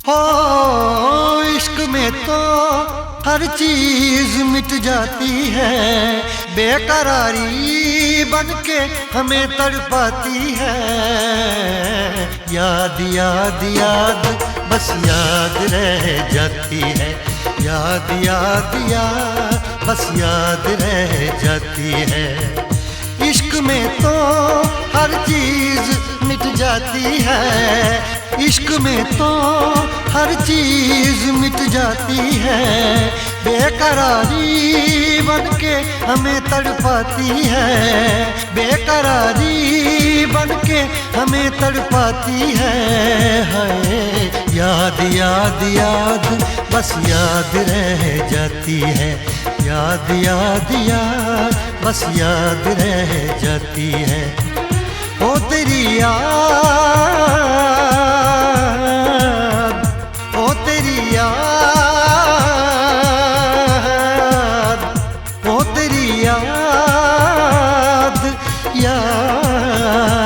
हो इश्क में तो हर चीज मिट जाती है, बेकरारी बनके हमें तड़पाती है। याद याद याद बस याद रह जाती है, याद याद याद बस याद रह जाती है। इश्क में तो हर चीज मिट जाती है, इश्क में तो हर चीज मिट जाती है, बेकरारी बनके हमें तड़पाती है, बेकरारी बनके हमें तड़पाती है। हाय याद याद याद बस याद रह जाती है, याद याद याद बस याद रह जाती है। ओ तेरी याद, ओ तेरी याद, ओ तेरी याद, याद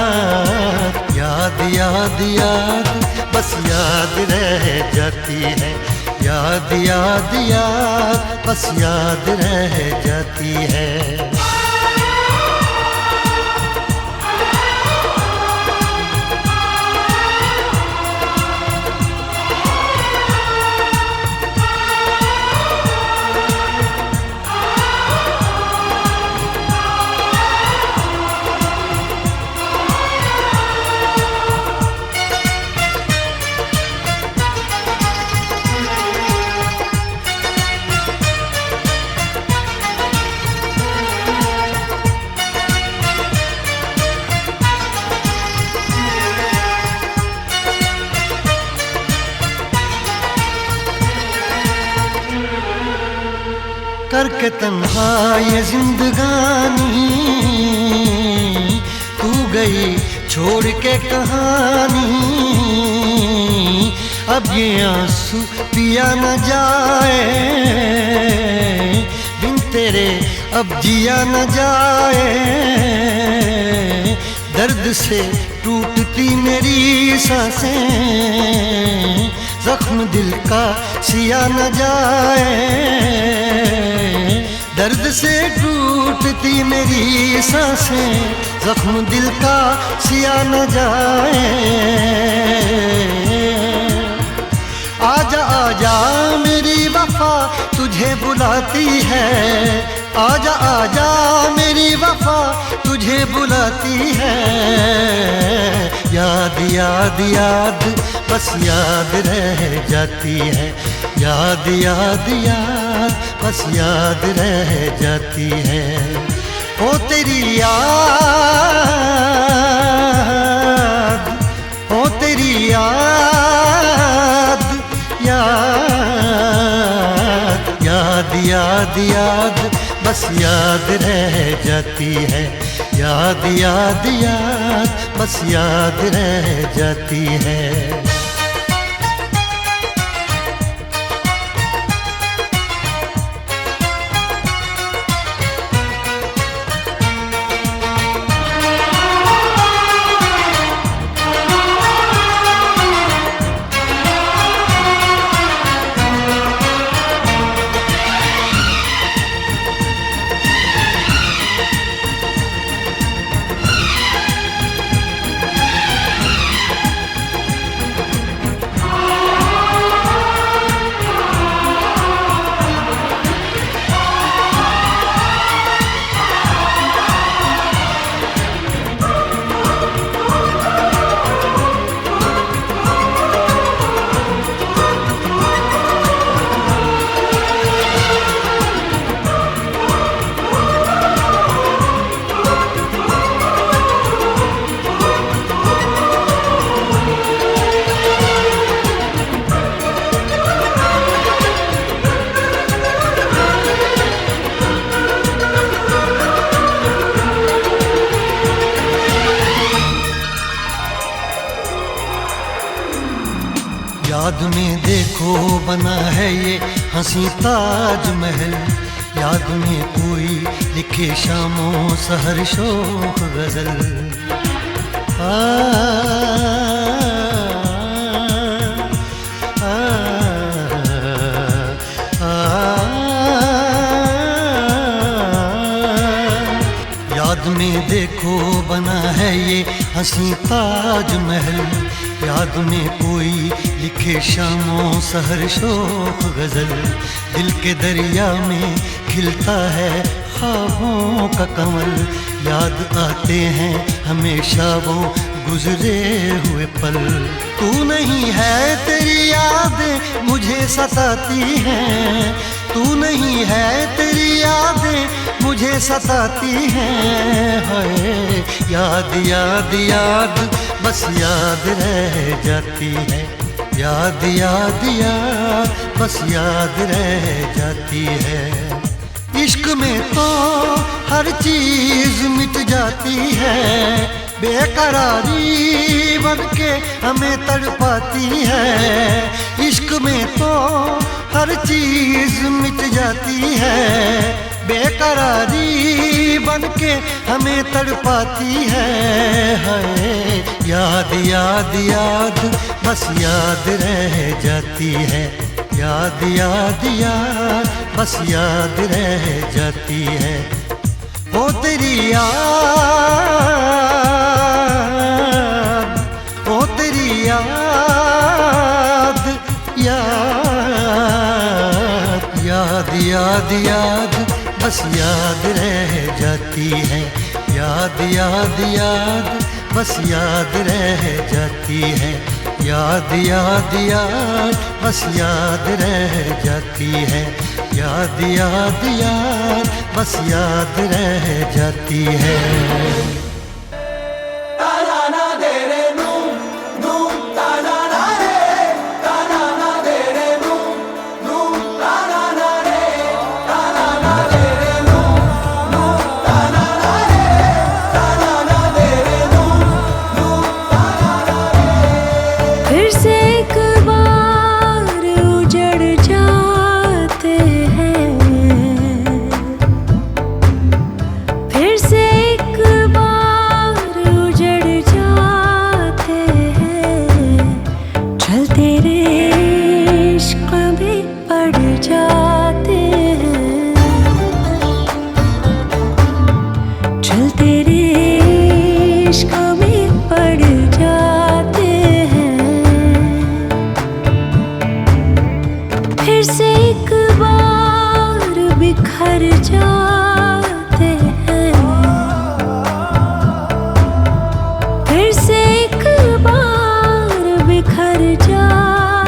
याद याद याद बस याद रह जाती है, याद याद याद बस याद रह जाती है। करके तन्हा ये जिंदगानी तू गई छोड़ के कहानी, अब ये आंसू पिया न जाए बिन तेरे, अब जिया न जाए। दर्द से टूटती मेरी सांसें, जख्म दिल का सिया न जाए। दर्द से टूटती मेरी सांसें, जख्म दिल का सिया न जाए। आजा आजा मेरी वफा तुझे बुलाती है, आजा आजा मेरी वफा तुझे बुलाती है। याद याद याद बस याद रह जाती है, याद याद याद बस याद रह जाती है। ओ तेरी याद, ओ तेरी याद, याद याद याद याद बस याद रह जाती है, याद याद याद बस याद रह जाती है। याद में देखो बना है ये हंसी ताजमहल, याद में कोई लिखे शामों सहर शोख गजल। आ, आ, आ, में देखो बना है ये हंसी ताजमहल, याद में कोई लिखे शामों सहर शोक गजल, दिल के दरिया में खिलता है ख्वाबों का कमल, याद आते हैं हमेशा वो गुजरे हुए पल। तू नहीं है तेरी यादें मुझे सताती हैं, तू नहीं है तेरी यादें मुझे सताती हैं। हाय याद याद याद बस याद रह जाती है, याद याद याद बस याद रह जाती है। इश्क में तो हर चीज मिट जाती है, बेकरारी बनके हमें तड़पाती है। इश्क में तो हर चीज मिट जाती है, बेकरारी बनके हमें तड़पाती है। हाय याद याद याद बस याद रह जाती है, याद याद याद बस याद रह जाती है। ओ तेरी याद, ओ तेरी याद, याद याद याद याद बस याद रह जाती है, याद याद याद बस याद रह जाती है, याद याद याद बस याद रह जाती है, याद याद याद बस याद रह जाती है। फिर से एक बार बिखर जाते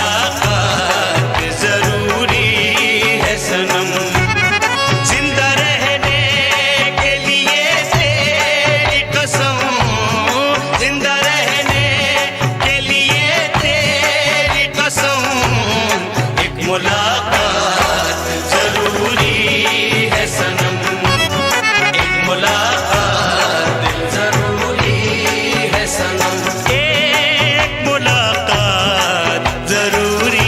मुलाकात जरूरी है सनम, जिंदा रहने के लिए तेरी कसम, जिंदा रहने के लिए तेरी कसम, एक मुलाकात जरूरी है सनम, एक मुलाकात जरूरी है सनम, एक मुलाकात जरूरी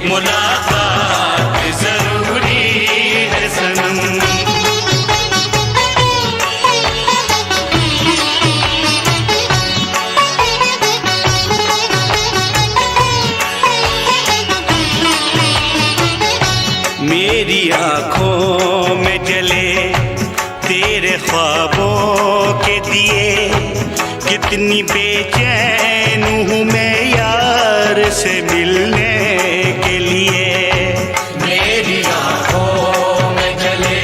मुलाकात जरूरी है सनम। मेरी आँखों में जले तेरे ख्वाबों के दिए, कितनी बेचैन हूँ मैं यार से मिलने के लिए। मेरी आँखों में जले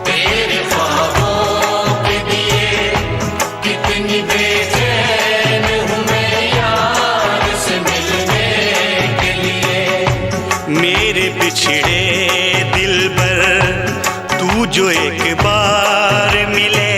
तेरे ख्वाबों के दिए, कितनी बेचैन हूँ मैं यार से मिलने के लिए। मेरे बिछड़े दिल पर तू जो एक बार मिले,